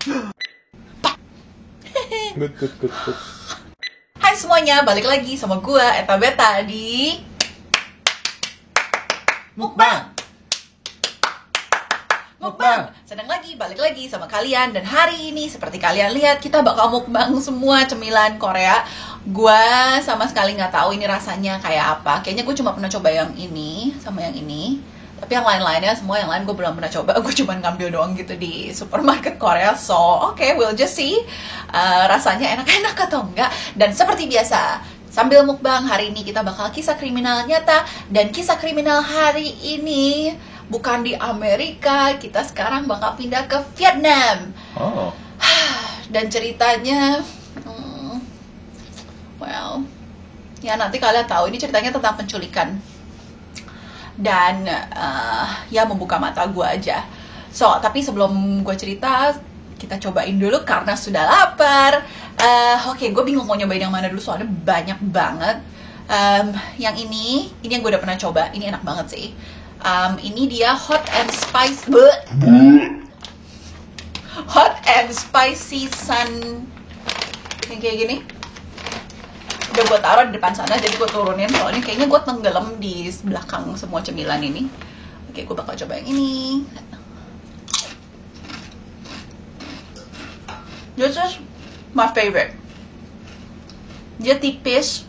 Good. Hai semuanya, balik lagi sama gua Eta Beta di Mukbang. Senang lagi, balik lagi sama kalian. Dan hari ini seperti kalian lihat, kita bakal mukbang semua cemilan Korea. Gua sama sekali nggak tahu ini rasanya kayak apa. Kayaknya gue cuma pernah coba yang ini sama yang ini. Tapi yang lain-lainnya, semua yang lain gue belum pernah coba. Gue cuma ngambil doang gitu di supermarket Korea. So, okay, we'll just see rasanya enak-enak atau enggak. Dan seperti biasa, sambil mukbang hari ini kita bakal kisah kriminal nyata. Dan kisah kriminal hari ini bukan di Amerika, kita sekarang bakal pindah ke Vietnam. Oh. Dan ceritanya, well, ya nanti kalian tahu. Ini ceritanya tentang penculikan. Dan ya membuka mata gue aja. So, tapi sebelum gue cerita, kita cobain dulu karena sudah lapar. Oke, gue bingung mau nyobain yang mana dulu soalnya banyak banget. Yang ini yang gue udah pernah coba. Ini enak banget sih. Ini dia hot and spicy sun, yang kayak gini. Udah gue taruh di depan sana, jadi gue turunin soalnya kayaknya gue tenggelam di belakang semua cemilan ini. Oke, gue bakal coba yang ini. This is my favorite. Dia tipis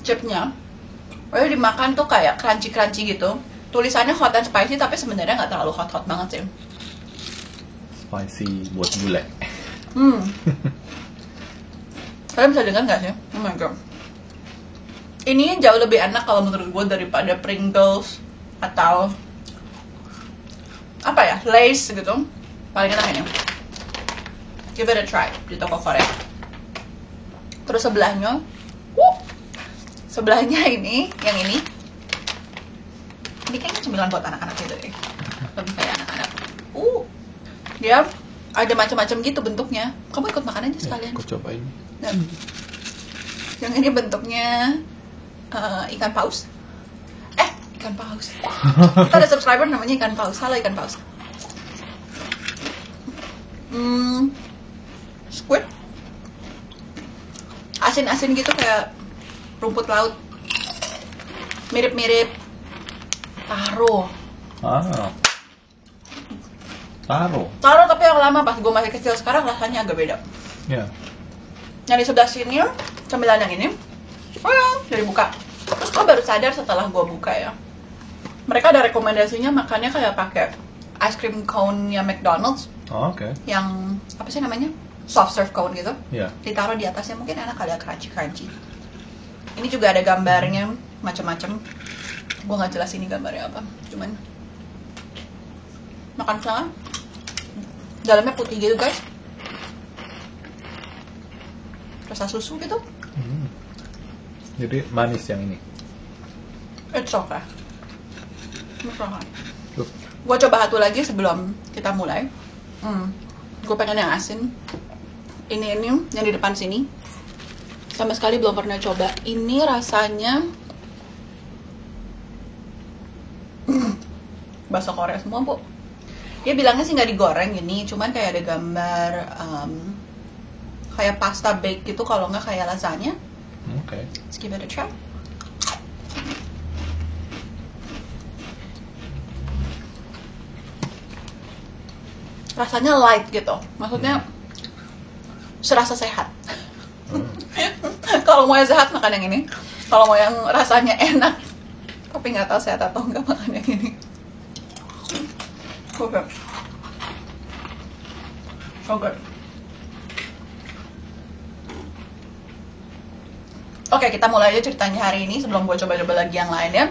chipnya, lalu dimakan tuh kayak crunchy gitu. Tulisannya hot and spicy, tapi sebenarnya nggak terlalu hot banget sih. Spicy buat bule. Kalian bisa dengar nggak sih? Oh my god. Ini jauh lebih enak kalau menurut gue daripada Pringles atau apa ya, Lay's gitu. Paling enak ini. Give it a try di toko Korea. Terus sebelahnya ini, yang ini kayaknya cemilan buat anak-anak gitu deh. Lebih kayak anak-anak. Dia ada macam-macam gitu bentuknya. Kamu ikut makan aja sekalian. Aku cobain. Nah, yang ini bentuknya ikan paus. Ikan paus. Kita ada subscriber namanya ikan paus. Halo ikan paus. Squid. Asin-asin gitu kayak rumput laut. Mirip-mirip taro. Taro tapi yang lama pas gue masih kecil. Sekarang rasanya agak beda. Ya. Yang di sebelah sini cemilan yang ini dari buka. Terus gue baru sadar setelah gue buka ya, mereka ada rekomendasinya makannya kayak pakai ice cream cone-nya McDonald's. Oke. Yang apa sih namanya, soft serve cone gitu. Iya. Ditaruh di atasnya, mungkin enak kali ya, crunchy. Ini juga ada gambarnya macam-macam. Gue nggak jelas ini gambarnya apa, cuman makan setengah. Dalamnya putih gitu guys, rasa susu gitu. Jadi manis yang ini. It's okay. Gue coba satu lagi sebelum kita mulai. Gue pengen yang asin. Ini yang di depan sini. Sama sekali belum pernah coba. Ini rasanya bahasa Korea semua, Bu. Dia bilangnya sih nggak digoreng gini, cuman kayak ada gambar kayak pasta bake gitu, kalau nggak kayak lasagna. Oke. Let's give it a try. Rasanya light gitu, maksudnya serasa sehat. Kalau mau yang sehat makan yang ini. Kalau mau yang rasanya enak tapi nggak tahu sehat atau enggak, makan yang ini. Oke. Oke, kita mulai aja ceritanya hari ini sebelum gue coba-coba lagi yang lain ya.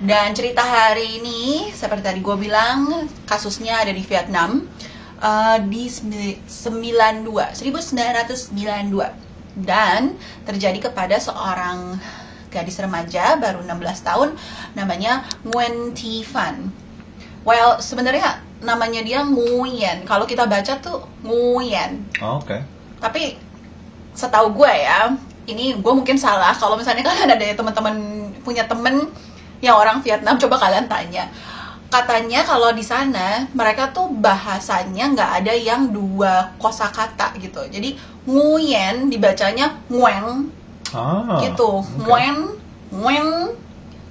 Dan cerita hari ini seperti tadi gue bilang, kasusnya ada di Vietnam di 1992 dan terjadi kepada seorang gadis remaja baru 16 tahun namanya Nguyen Thi Van. Well, sebenarnya namanya dia Nguyen. Kalau kita baca tuh Nguyen. Oke. Tapi setahu gue ya, ini gue mungkin salah. Kalau misalnya kalian ada teman-teman punya temen yang orang Vietnam, coba kalian tanya katanya kalau di sana mereka tuh bahasanya nggak ada yang dua kosakata gitu. Jadi nguyen dibacanya nguyen gitu, nguyen nguyen.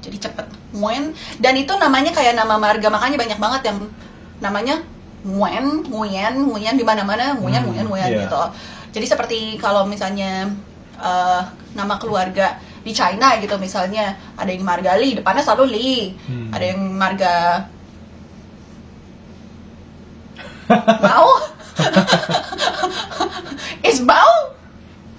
Jadi cepet nguyen. Dan itu namanya kayak nama marga, makanya banyak banget yang namanya nguyen, nguyen, nguyen di mana-mana, nguyen, nguyen, nguyen gitu. Jadi seperti kalau misalnya nama keluarga di China gitu, misalnya ada yang marga Li, depannya selalu Li. Ada yang marga Mao. Is Mao?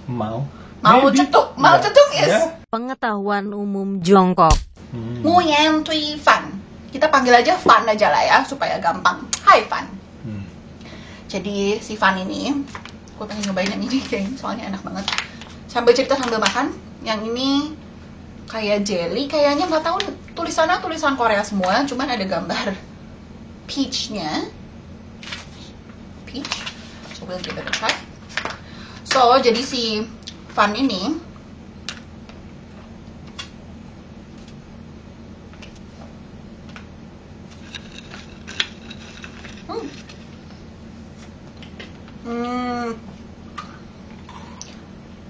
Mao Zedong. Mao Zedong is pengetahuan umum Jongkok. Nguyen Tui Fan. Kita panggil aja Fan aja lah ya, supaya gampang. Hai Fan. Jadi si Fan ini, gue pengen nyobain yang ini, soalnya enak banget. Sambil cerita sambil makan. Yang ini kayak jelly, kayaknya nggak tahu tulisannya tulisan Korea semua, cuman ada gambar peach-nya. Peach. So we'll give it a try. So jadi si Fan ini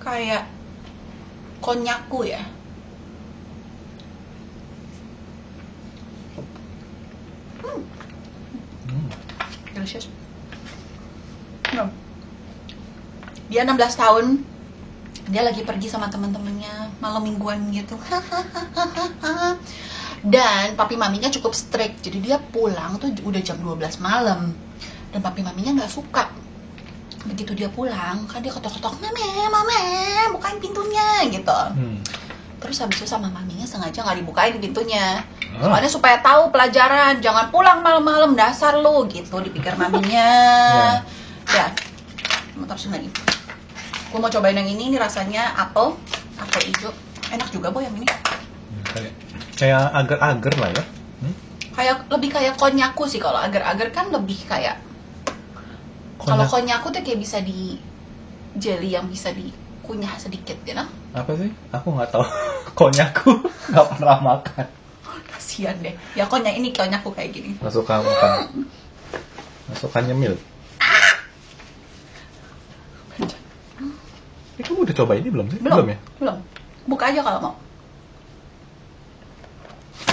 kayak konnyaku ya. Delicious. No. Dia 16 tahun. Dia lagi pergi sama teman-temannya malam mingguan gitu. Dan papi maminya cukup strict. Jadi dia pulang tuh udah jam 12 malam. Dan papi maminya nggak suka. Begitu dia pulang, kan dia ketok-ketok, mame, bukain pintunya gitu. Terus habis itu sama maminya sengaja nggak dibukain pintunya. Soalnya supaya tahu pelajaran, jangan pulang malam-malam, dasar lu gitu, dipikir maminya. Ya, mau terusin lagi. Gue mau cobain yang ini rasanya apel hijau. Enak juga boy yang ini. Kayak agar-agar lah ya. Kayak lebih kayak konnyaku sih. Kalau agar-agar kan lebih kayak, kalau konnyaku tuh kayak bisa di jelly yang bisa dikunyah sedikit, you know? Apa sih? Aku nggak tahu. Konnyaku nggak pernah makan. Kasian deh. Ya konnyaku kayak gini. Nggak suka makan. Nggak suka nyemil. Kamu udah coba ini belum sih? Belum ya? Belum. Buka aja kalau mau.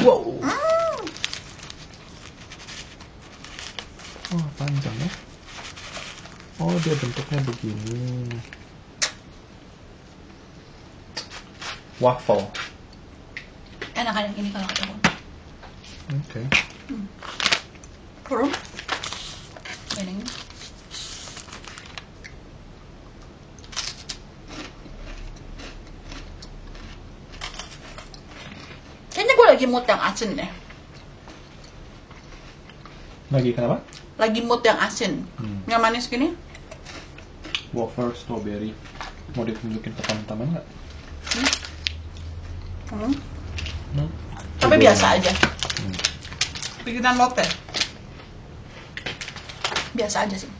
Wow. Oh, panjang ya. Oh, dia bentuknya begini. Waffle. Enakan yang ini kalau kata gue. Oke. Kurang. Ini. Kayaknya gue lagi mood yang asin deh. Lagi kenapa? Lagi mood yang asin. Yang manis gini. Wafer strawberry. Mau ditunjukin ke teman-teman nggak? Tapi biasa aja. Bikinan lotte. Biasa aja sih.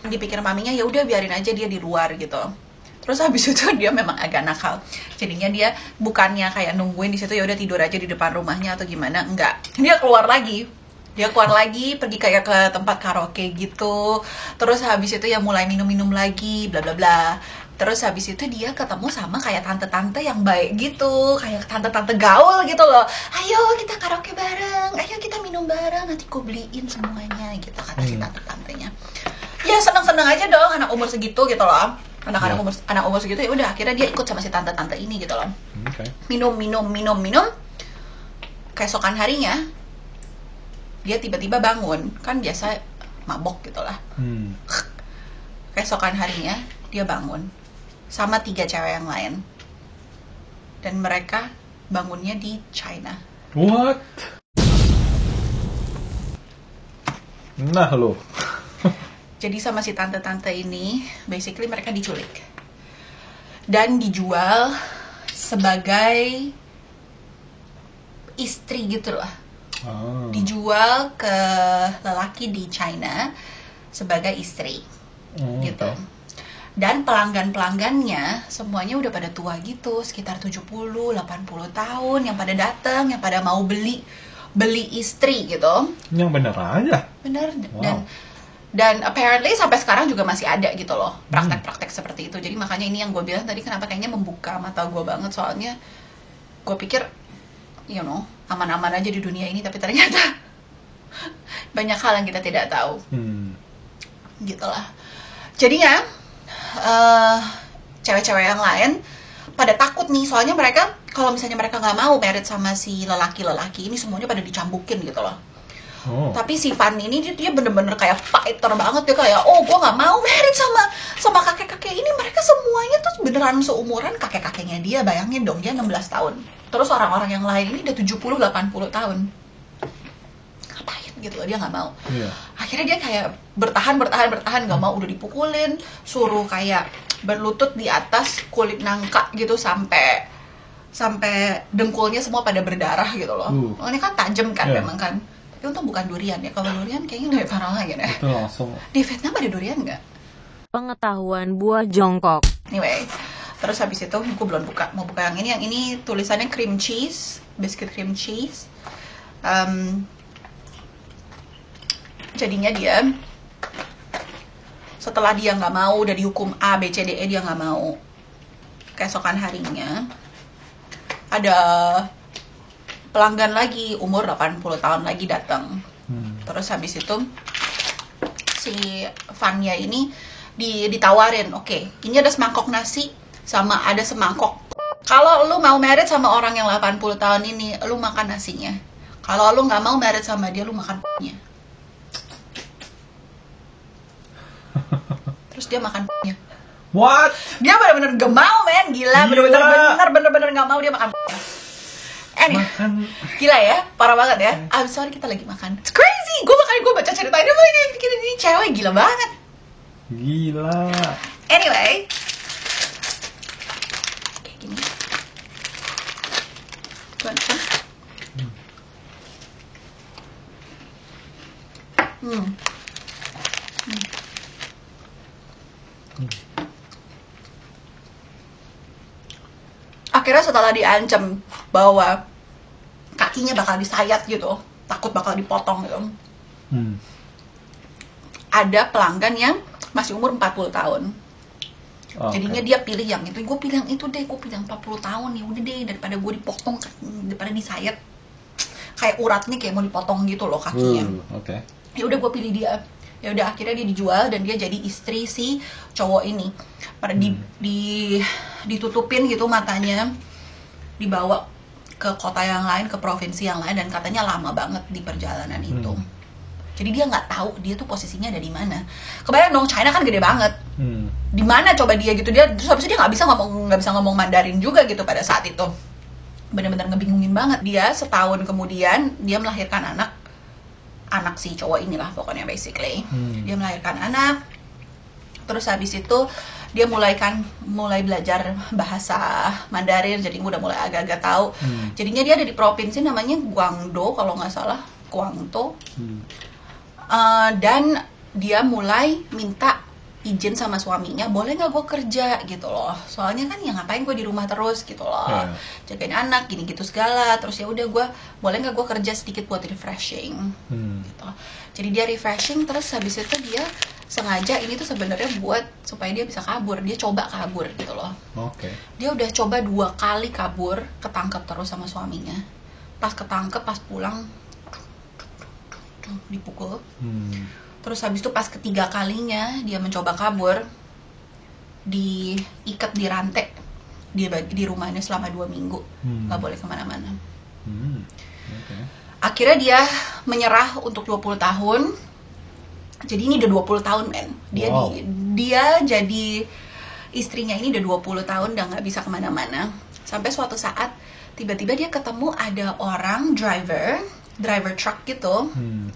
Dipikir maminya ya udah biarin aja dia di luar gitu. Terus habis itu dia memang agak nakal. Jadinya dia bukannya kayak nungguin di situ ya udah tidur aja di depan rumahnya atau gimana, enggak. Dia keluar lagi. Pergi kayak ke tempat karaoke gitu. Terus habis itu ya mulai minum-minum lagi, bla bla bla. Terus habis itu dia ketemu sama kayak tante-tante yang baik gitu, kayak tante-tante gaul gitu loh. Ayo kita karaoke bareng, ayo kita minum bareng, nanti ku beliin semuanya gitu kata si tante-tantenya. Ya seneng-seneng aja dong anak umur segitu gitu loh. Anak umur segitu ya udah akhirnya dia ikut sama si tante-tante ini gitu loh. Minum. Keesokan harinya dia tiba-tiba bangun, kan biasa mabok gitu lah. Keesokan harinya dia bangun sama 3 cewek yang lain. Dan mereka bangunnya di China. What? Nah lo. Jadi sama si tante-tante ini, basically mereka diculik. Dan dijual sebagai istri gitu lah. Dijual ke lelaki di China sebagai istri. Gitu. Dan pelanggan-pelanggannya semuanya udah pada tua gitu, sekitar 70, 80 tahun yang pada datang, yang pada mau beli beli istri gitu. Yang bener aja. Bener. Wow. Dan apparently sampai sekarang juga masih ada gitu loh praktek-praktek seperti itu. Jadi makanya ini yang gue bilang tadi, kenapa kayaknya membuka mata gue banget. Soalnya gue pikir aman-aman aja di dunia ini, tapi ternyata banyak hal yang kita tidak tahu. Gitulah. Jadinya cewek-cewek yang lain pada takut nih, soalnya mereka kalau misalnya mereka nggak mau married sama si lelaki-lelaki ini, semuanya pada dicambukin gitu loh. Tapi si Van ini dia bener-bener kayak fighter banget, dia kayak gue nggak mau married sama kakek-kakek ini, mereka semuanya tuh beneran seumuran kakek-kakeknya dia. Bayangin dong, dia 16 tahun, terus orang-orang yang lain ini udah 70-80 tahun. Ngapain gitu loh, dia nggak mau. Akhirnya dia kayak bertahan nggak mau, udah dipukulin, suruh kayak berlutut di atas kulit nangka gitu sampai dengkulnya semua pada berdarah gitu loh. Ini kan tajam kan memang kan. Tapi untung bukan durian ya. Kalau durian kayaknya lebih parah lagi deh. Itu langsung. Di Vietnam ada durian nggak? Pengetahuan buah jongkok. Anyway, terus habis itu gue belum buka. Mau buka yang ini. Yang ini tulisannya cream cheese, biscuit cream cheese. Jadinya dia setelah dia nggak mau, udah dihukum A, B, C, D, E, dia nggak mau. Keesokan harinya ada pelanggan lagi, umur 80 tahun lagi datang. Terus habis itu si Vanya ini ditawarin, oke, ini ada semangkok nasi sama ada semangkok. Kalau lu mau married sama orang yang 80 tahun ini, lu makan nasinya. Kalau lu nggak mau married sama dia, lu makan nya. Terus dia makan nya. What? Dia bener-bener gak mau, men. Gila. Bener-bener gak mau dia makan. Makan. Gila ya, parah banget ya. I'm sorry, kita lagi makan. It's crazy. Gue baca ceritanya, ini cewek gila banget. Gila. Anyway, kayak gini. Akhirnya setelah diancam bahwa kakinya bakal disayat gitu, takut bakal dipotong gitu, ada pelanggan yang masih umur 40 tahun. Jadinya dia pilih yang itu. Gue pilih yang itu deh, gue pilih yang 40 tahun. Ya udah deh, daripada gue dipotong, daripada disayat kayak uratnya kayak mau dipotong gitu loh kakinya. Ya udah gue pilih dia. Ya udah, akhirnya dia dijual dan dia jadi istri si cowok ini. Pada ditutupin gitu matanya, dibawa ke kota yang lain, ke provinsi yang lain, dan katanya lama banget di perjalanan itu. Jadi dia nggak tahu dia tuh posisinya ada di mana. Kebayang dong, China kan gede banget. Di mana coba dia gitu, dia terus habis itu dia nggak bisa ngomong Mandarin juga gitu pada saat itu. Bener-bener ngebingungin banget. Dia setahun kemudian dia melahirkan anak si cowok inilah pokoknya basically. Dia melahirkan anak. Terus habis itu dia mulai belajar bahasa Mandarin, jadi udah mulai agak-agak tahu. Jadinya dia ada di provinsi namanya Guangdong kalau nggak salah, Guangdong. Dan dia mulai minta izin sama suaminya, boleh nggak gue kerja gitu loh, soalnya kan ya ngapain gue di rumah terus gitu loh, jagain anak gini gitu segala. Terus ya udah, gue boleh nggak gue kerja sedikit buat refreshing gitu. Jadi dia refreshing, terus habis itu dia sengaja ini tuh sebenarnya buat supaya dia bisa kabur. Dia coba kabur gitu loh. Dia udah coba 2 kali kabur, ketangkep terus sama suaminya. Pas ketangkep, pas pulang dipukul. Terus habis itu pas ketiga kalinya dia mencoba kabur, diikat di rantai, dia di rumahnya selama 2 minggu, nggak boleh kemana-mana. Akhirnya dia menyerah untuk 20 tahun. Jadi ini udah 20 tahun, men. Dia jadi istrinya ini udah 20 tahun, udah nggak bisa kemana-mana. Sampai suatu saat tiba-tiba dia ketemu ada orang driver truck gitu,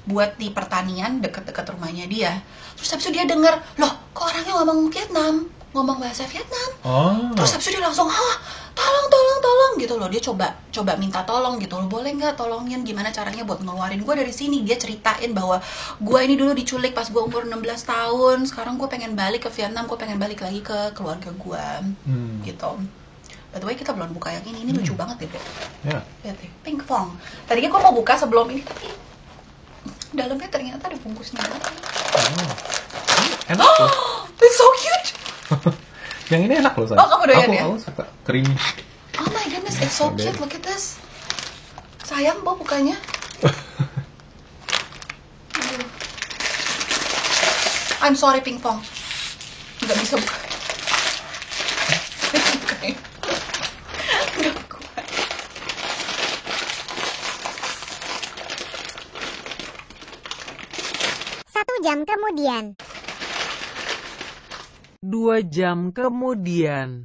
buat di pertanian deket-deket rumahnya dia. Terus habis itu dia denger, loh kok orangnya ngomong Vietnam, ngomong bahasa Vietnam. Terus habis itu dia langsung, tolong gitu loh. Dia coba minta tolong gitu loh, boleh nggak tolongin, gimana caranya buat ngeluarin gue dari sini. Dia ceritain bahwa gue ini dulu diculik pas gue umur 16 tahun, sekarang gue pengen balik ke Vietnam, gue pengen balik lagi ke keluarga gue gitu. By the way, kita belum buka yang ini lucu banget deh, Beb. Ya. Lihat deh, Pink Fong. Tadinya gue mau buka sebelum ini, tapi dalamnya ternyata ada bungkusnya. Oh. Enak loh. It's so cute. Yang ini enak loh saya. Oh, kamu doyan ya? Aku suka creamy. Oh my goodness, it's so cute. Look at this. Sayang, Bo, bukanya. Aduh. I'm sorry, Ping Pong. Nggak bisa buka. Nggak kuat. 1 jam kemudian. 2 jam kemudian.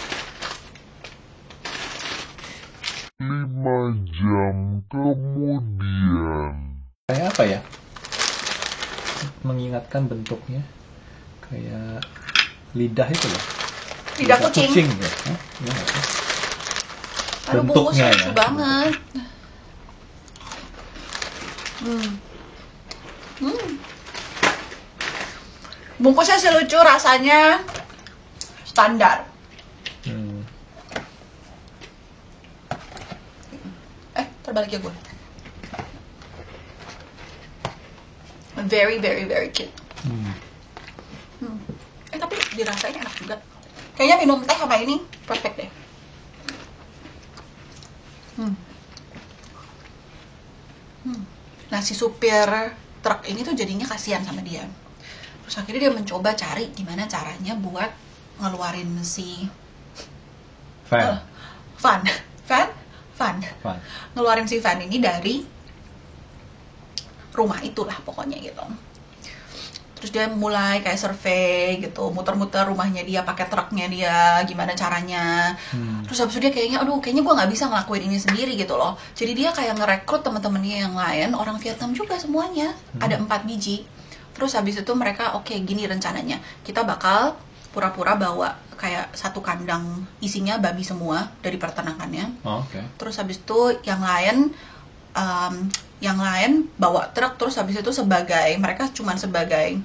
5 jam kemudian. Kayak apa ya? Mengingatkan bentuknya kayak lidah itu loh. Lidah kucing. ya? Hah? Iya nggak sih? Aduh, bungkusnya Bentuknya lucu ya. banget. Bungkusnya sih lucu, rasanya standar. Hmm. Terbalik ya gue. Very, very, very cute. Tapi dirasain enak juga. Kayaknya minum teh sama ini perfect deh. Nah, si supir truk ini tuh jadinya kasihan sama dia. Terus akhirnya dia mencoba cari gimana caranya buat ngeluarin si Fan. Van. Ngeluarin si Van ini dari rumah itulah pokoknya gitu. Terus dia mulai kayak survei gitu, muter-muter rumahnya dia, pakai truknya dia, gimana caranya. Terus habis itu dia kayaknya, kayaknya gue nggak bisa ngelakuin ini sendiri gitu loh. Jadi dia kayak ngerekrut teman-temannya yang lain, orang Vietnam juga semuanya, ada 4 biji. Terus habis itu mereka, oke, gini rencananya, kita bakal pura-pura bawa kayak satu kandang isinya babi semua dari peternakannya. Oh, oke. Terus habis itu yang lain bawa truk, terus habis itu mereka cuman sebagai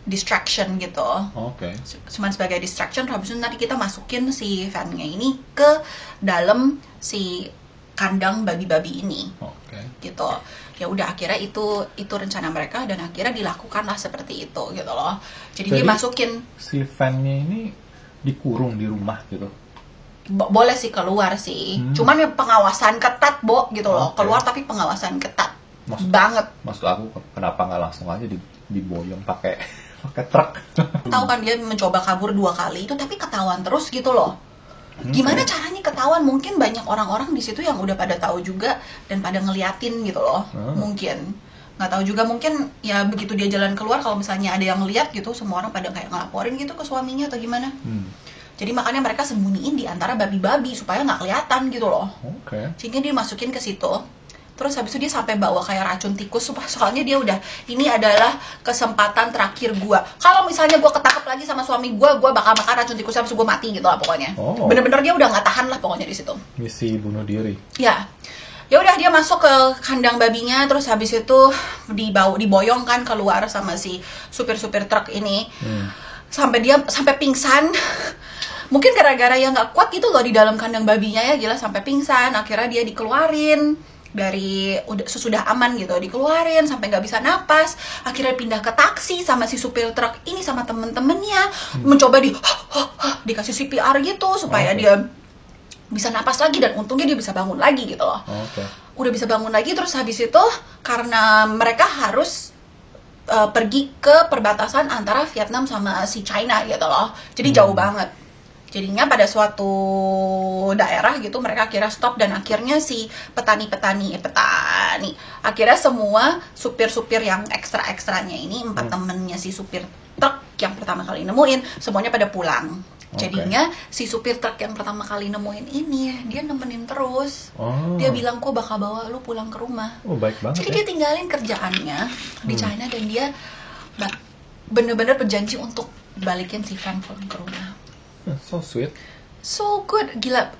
distraction gitu. Oke. Cuman sebagai distraction, habis itu nanti kita masukin si van-nya ini ke dalam si kandang babi-babi ini. Oke. Gitu. Ya udah, akhirnya itu rencana mereka dan akhirnya dilakukanlah seperti itu gitu loh. Jadi dia masukin, si fan-nya ini dikurung di rumah gitu. boleh sih keluar sih. Cuman ya pengawasan ketat, Bo, gitu loh. Oke. Keluar tapi pengawasan ketat. Maksud- Banget. Maksud aku kenapa nggak langsung aja diboyong pakai truk? Tahu kan dia mencoba kabur 2 kali itu, tapi ketahuan terus gitu loh. Gimana caranya ketahuan? Mungkin banyak orang-orang di situ yang udah pada tahu juga dan pada ngeliatin gitu loh. Mungkin nggak tahu juga, mungkin ya begitu dia jalan keluar, kalau misalnya ada yang lihat gitu, semua orang pada kayak ngelaporin gitu ke suaminya atau gimana. Jadi makanya mereka sembunyiin di antara babi-babi supaya nggak kelihatan gitu loh. Oke. Sehingga dia masukin ke situ. Terus habis itu dia sampai bawa kayak racun tikus, soalnya dia udah, ini adalah kesempatan terakhir gua. Kalau misalnya gua ketangkep lagi sama suami gua bakal makan racun tikus sampai gua mati gitu lah pokoknya. Oh. Bener-bener dia udah nggak tahan lah pokoknya di situ. Misi bunuh diri. Ya udah, dia masuk ke kandang babinya, terus habis itu diboyong kan keluar sama si supir-supir truk ini. Sampai pingsan. Mungkin gara-gara yang nggak kuat gitu loh di dalam kandang babinya ya, gila, sampai pingsan. Akhirnya dia dikeluarin dari sesudah aman gitu, dikeluarin sampai nggak bisa napas. Akhirnya pindah ke taksi sama si supir truk ini sama temen-temennya, mencoba dikasih CPR gitu supaya dia bisa napas lagi, dan untungnya dia bisa bangun lagi gitu loh. Udah bisa bangun lagi. Terus habis itu karena mereka harus pergi ke perbatasan antara Vietnam sama si China gitu loh, jadi jauh banget. Jadinya pada suatu daerah gitu mereka akhirnya stop, dan akhirnya si petani akhirnya semua supir-supir yang ekstra-ekstranya ini, 4 temennya si supir truk yang pertama kali nemuin, semuanya pada pulang. Jadinya si supir truk yang pertama kali nemuin ini, dia nemenin terus. Dia bilang, kok bakal bawa lu pulang ke rumah. Baik banget. Jadi dia tinggalin kerjaannya di China, dan dia bener-bener berjanji untuk balikin si Van pulang ke rumah. So sweet. So good, gila.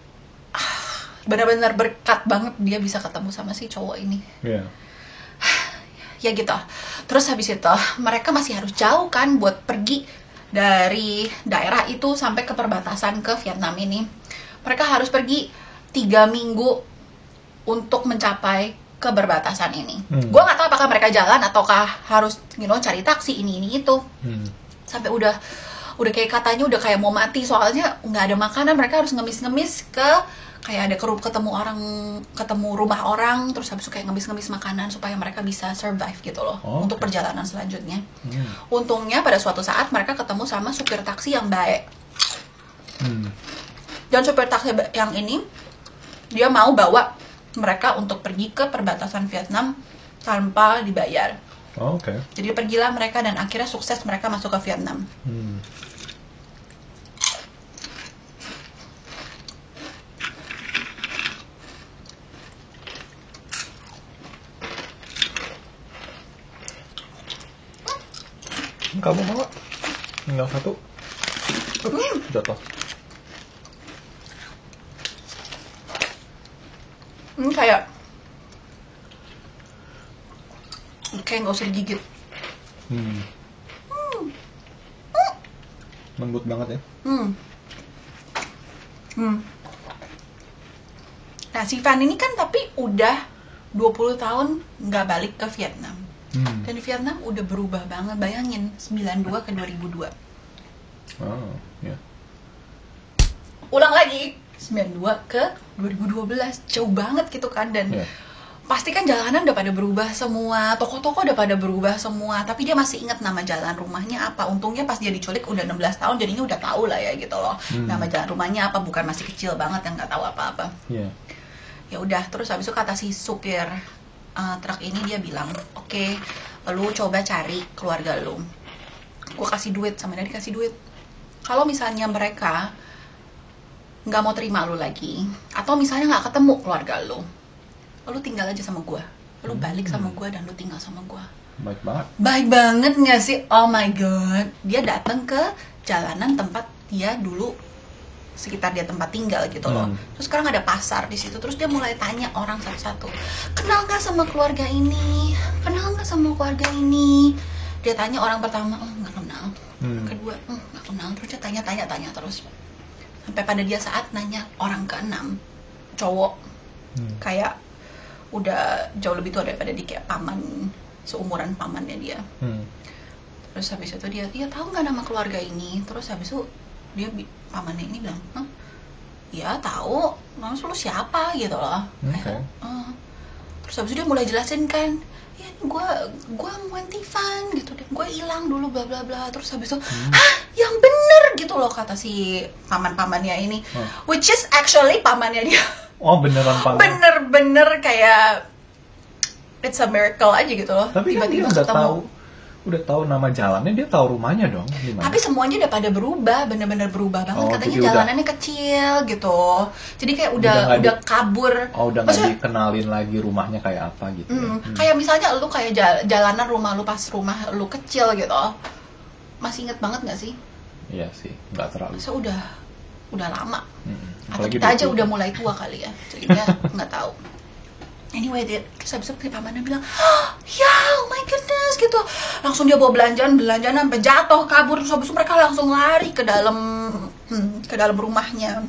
Benar-benar berkat banget dia bisa ketemu sama si cowok ini. Iya. Ya gitu. Terus habis itu mereka masih harus jauh kan buat pergi dari daerah itu sampai ke perbatasan ke Vietnam ini. mereka harus pergi 3 minggu untuk mencapai ke perbatasan ini. Gue nggak tahu apakah mereka jalan ataukah harus cari taksi ini itu. Sampai udah kayak katanya udah kayak mau mati, soalnya nggak ada makanan, mereka harus ngemis-ngemis ke kayak ada ketemu rumah orang, terus habis itu kayak ngemis-ngemis makanan supaya mereka bisa survive gitu loh untuk perjalanan selanjutnya. Untungnya pada suatu saat mereka ketemu sama supir taksi yang baik. Dan supir taksi yang ini dia mau bawa mereka untuk pergi ke perbatasan Vietnam tanpa dibayar. Oke. Jadi pergilah mereka dan akhirnya sukses mereka masuk ke Vietnam. Kamu mau? Tinggal satu. Jatuh. Kayak nggak usah digigit. Lembut banget ya. Nah, si Van ini kan tapi udah 20 tahun nggak balik ke Vietnam. Dan Vietnam udah berubah banget, bayangin 92 ke 2002. Oh, ya. Ulang lagi 92 ke 2012, jauh banget gitu kan. Dan pasti kan jalanan udah pada berubah semua, toko-toko udah pada berubah semua, tapi dia masih ingat nama jalan rumahnya apa. Untungnya pas dia diculik udah 16 tahun, jadinya udah tahu lah ya gitu loh. Nama jalan rumahnya apa, bukan masih kecil banget yang nggak tahu apa-apa. Ya udah, terus habis itu kata si supir truk ini, dia bilang, oke, lu coba cari keluarga lu, gue kasih duit, sama dia dikasih duit. Kalau misalnya mereka nggak mau terima lu lagi, atau misalnya nggak ketemu keluarga lu tinggal aja sama gue, lu balik sama gue dan lu tinggal sama gue. Baik banget nggak sih? Oh my god, dia datang ke jalanan tempat dia dulu, sekitar dia tempat tinggal gitu loh. Terus sekarang ada pasar di situ, terus dia mulai tanya orang satu-satu, kenal nggak sama keluarga ini, kenal nggak sama keluarga ini. Dia tanya orang pertama, oh nggak kenal. Kedua, nggak kenal. Terus dia tanya terus sampai pada dia saat nanya orang ke-6, cowok, kayak udah jauh lebih tua daripada dia, kayak paman, seumuran pamannya dia. Terus habis itu dia tahu nggak nama keluarga ini. Terus habis itu dia, pamannya ini bilang, ya tahu, langsung lu siapa gitu loh. Terus habis itu dia mulai jelasin kan, ya gue Van gitu deh, gue hilang dulu bla bla bla. Terus habis itu, yang bener gitu loh kata si pamannya ini, which is actually pamannya dia. Oh, beneran paman. Bener-bener kayak it's a miracle aja gitu loh. Tapi kan dia udah tahu nama jalannya, dia tahu rumahnya dong. Dimana? Tapi semuanya udah pada berubah, bener-bener berubah banget. Katanya jalanannya kecil gitu. Jadi kayak udah kabur. Oh, udah nggak dikenalin lagi rumahnya kayak apa gitu. Kayak misalnya lu kayak jalanan rumah lu pas rumah lu kecil gitu. Masih inget banget nggak sih? Iya sih, nggak terlalu. So udah lama. Atau kita aja udah mulai tua kali ya. Jadinya nggak tahu. Anyway, terus habis itu pamannya bilang, ya oh my goodness gitu. Langsung dia bawa belanjaan sampai jatuh, kabur. Terus habis itu mereka langsung lari ke dalam rumahnya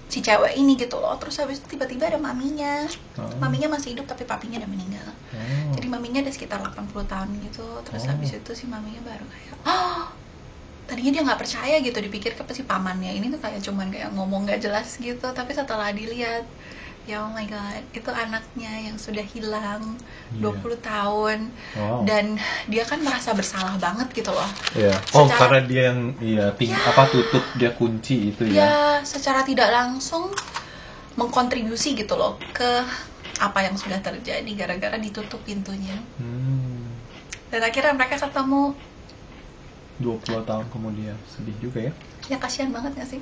si cewek ini gitu loh. Terus habis itu tiba-tiba ada maminya. Maminya masih hidup tapi papinya udah meninggal. Jadi maminya ada sekitar 80 tahun gitu. Terus habis itu si maminya baru kayak, tadinya dia nggak percaya gitu, dipikir ke si pamannya ini tuh kayak cuman kayak ngomong nggak jelas gitu. Tapi setelah dilihat, ya oh my god, itu anaknya yang sudah hilang 20 tahun. Dan dia kan merasa bersalah banget gitu loh. Karena dia yang tutup, dia kunci itu ya. Ya, secara tidak langsung mengkontribusi gitu loh ke apa yang sudah terjadi gara-gara ditutup pintunya. Dan akhirnya mereka ketemu 20 tahun kemudian. Sedih juga ya. Ya kasihan banget gak sih?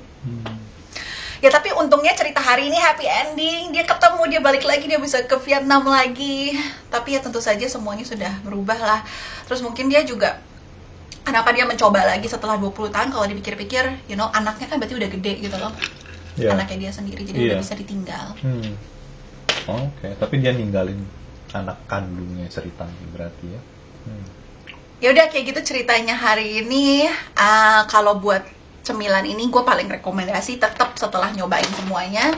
Ya tapi untungnya cerita hari ini happy ending. Dia ketemu, dia balik lagi, dia bisa ke Vietnam lagi. Tapi ya tentu saja semuanya sudah berubah lah. Terus mungkin dia juga, kenapa dia mencoba lagi setelah 20 tahun, kalau dipikir-pikir, anaknya kan berarti udah gede gitu loh. Anaknya dia sendiri, jadi udah bisa ditinggal. Oke, tapi dia ninggalin anak kandungnya ceritanya berarti ya. Ya udah kayak gitu ceritanya hari ini. Kalau buat cemilan ini gue paling rekomendasi tetap setelah nyobain semuanya.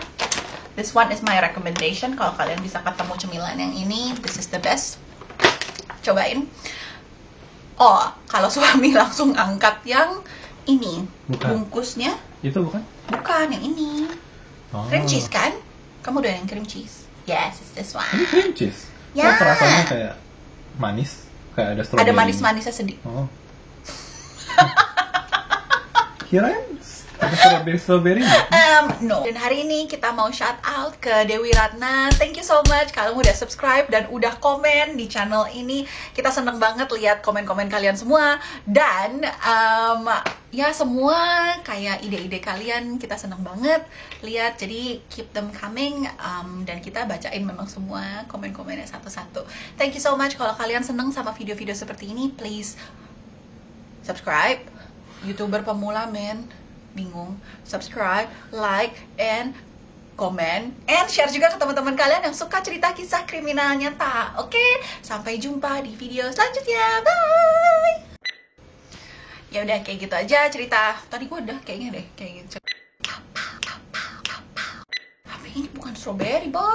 This one is my recommendation. Kalau kalian bisa ketemu cemilan yang ini, this is the best. Cobain. Oh, kalau suami langsung angkat yang ini. Bukan. Bungkusnya. Itu bukan? Bukan, yang ini. Oh. Cream cheese kan? Kamu udah yang cream cheese? Yes, it's this one. Ini cream cheese. Ya. Kok rasanya kayak manis, kayak ada strawberry. Ada manis-manisnya sedikit. Oh. Kirain ada strawberry. No. Dan hari ini kita mau shout out ke Dewi Ratna. Thank you so much kalian udah subscribe dan udah komen di channel ini. Kita seneng banget lihat komen-komen kalian semua. Dan ya semua kayak ide-ide kalian kita seneng banget lihat. Jadi keep them coming. Dan kita bacain memang semua komen-komennya satu-satu. Thank you so much. Kalau kalian seneng sama video-video seperti ini, please subscribe. YouTuber pemula men, bingung. Subscribe, like, and comment, and share juga ke teman-teman kalian yang suka cerita kisah kriminal nyata. Oke, sampai jumpa di video selanjutnya. Bye. Ya udah kayak gitu aja cerita. Tadi gue udah kayaknya deh kayak gitu. Tapi ini bukan strawberry, Bo.